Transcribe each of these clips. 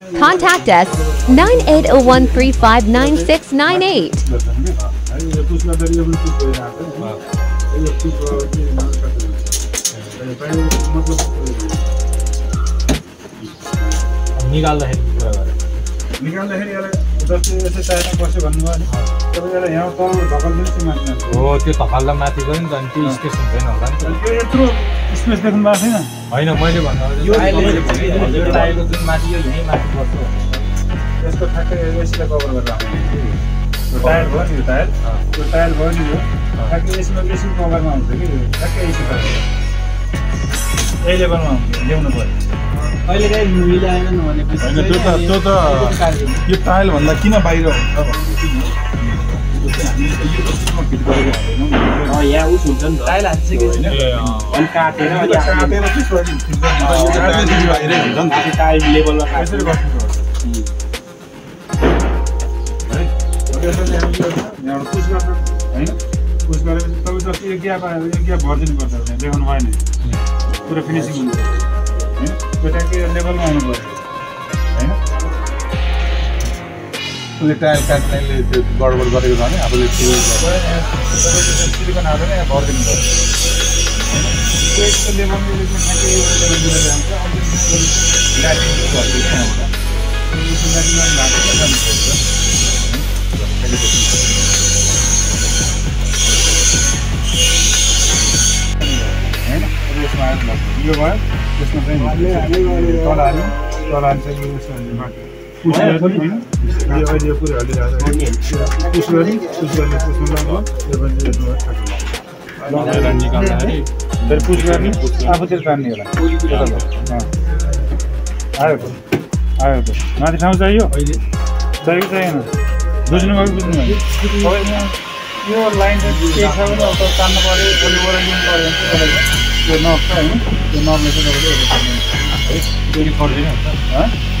Contact us 9801359698. निकाल्दाखेरि जस्तै यसो टाइममा बस्यो भन्नुभयो नि तपाईले यहाँ तल धकल्दिनुस् न माथि हो त्यो धकल्दा माथि गयो नि त अनि त्यो स्पेस हुँदैन होला नि त्यो यत्रो स्पेस देख्नु भएको छैन हैन मैले भन्दा यो टाइलको जुन माथि यो यही माथि बस्छ यसको ठ्याक्कै यसले कभर गरेर आउँछ टायल भयो नि टायल त्यो टायल भयो नि यो ठ्याक्कै यसमा बेसी कभरमा हुन्छ कि ठ्याक्कै यसो गरेर यही लेभलमा हुन्छ ल्याउनु पर्यो अहिले चाहिँ मिलाएन भनेपछि हैन त्यो त यो टायल भन्दा किन बाहिर हुन्छ यहाँ उस हुन्छ नि त टाइल हान्सिसकेको छैन अनि काटेर टाइल लेभलमा यसरी गर्नुपर्छ यहाँबाट पुस गर्नु होइन पुस गरेपछि तपाईँ जस्तो एक ग्याप भरिदिनुपर्छ देखाउनु भएन पुरा फिनिसिङ हुन्छ होइन त्यो ट्याक्कै लेभलमा आउनु पऱ्यो होइन उसले टायल काट्नेले त्यो गडबड गरेको छ भने आफूले सिलिकन हालेर यहाँ भरिदिनु पऱ्यो त्यो यस्तो लेभलमा ठ्याक्कै मिलेर जान्छ लाइटिङ भरिदिनु यहाँबाट लाइटिङ यसमा यो भयो त्यसमा चाहिँ तल हाल्यो तल हालिसकेपछि यसमा पुस गर्ने होइन यो अहिले यो पुरै हल्लिरहेको पुस गर्ने त्यसमा लाग्यो यो पनि निकाल्दाखेरि फेरि पुस गर्ने आफूतिर तान्ने होला आयो आयो त माथि ठाउँ चाहियो चाहियो चाहिएन बुझ्नुभयो बुझ्नुभयो यो लाइन चाहिँ के छ भने अब तान्नु पऱ्यो भोलि लिनु पऱ्यो भने त्यो नब छ होइन त्यो नबले चाहिँ यति छोड्दिनु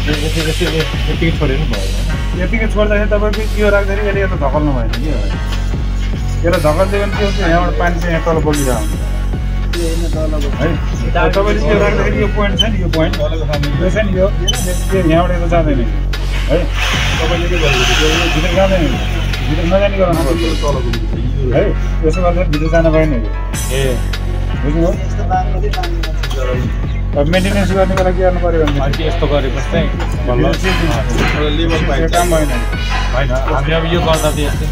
यतिकै छोडेर भयो यतिकै छोड्दाखेरि तपाईँको यो राख्दाखेरि यसले यता धकल्नु भएन कि यसलाई धकल्दियो भने के हुन्छ यहाँबाट पानी चाहिँ यहाँ तल बगिरहेको हुन्छ है तपाईँले यो राख्दाखेरि यो पोइन्ट छ नि यो पोइन्ट यो छ नि यो यहाँबाट यता जाँदैन है तपाईँले के गर्नु भित्र जाँदैन भित्र नजाने गराउनु पर्छ है यसो गर्दा भित्र जान भएन ए बुझ्नुभयो मेन्टेनेन्स गर्ने बेला के गर्नु पऱ्यो भने यस्तो गरेपछि चाहिँ काम भएन होइन हामी अब यो गर्दा चाहिँ यस्तै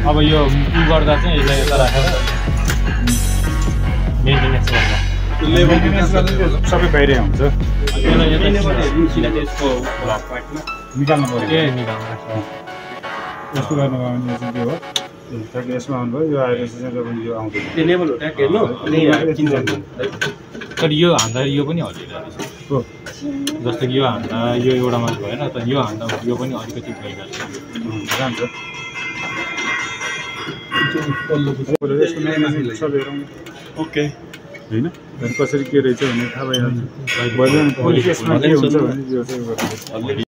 अब यो गर्दा चाहिँ यसलाई यता राखेर मेन्टेनेन्स गर्दा मेन्टेनेन्स गर्दा सबै बाहिरै हुन्छ निकाल्नु पऱ्यो ए निकाल्नु यस्तो गर्नुभयो भने चाहिँ के हो ठ्याक्कै यसमा आउनुभयो यो आएर चाहिँ तपाईँ यो आउँदैन त्यो लेभल हो ट्याक हेर्नु तर यो हान्दा यो पनि हल्लिरहेको छ जस्तो कि यो हान्दा यो एउटा मात्र भएन तर यो हान्दा यो पनि अलिकति भइरहेको जान्छ ओके होइन कसरी के रहेछ भन्ने थाहा भइहाल्छ भोलि यसमा के हुन्छ भने यो चाहिँ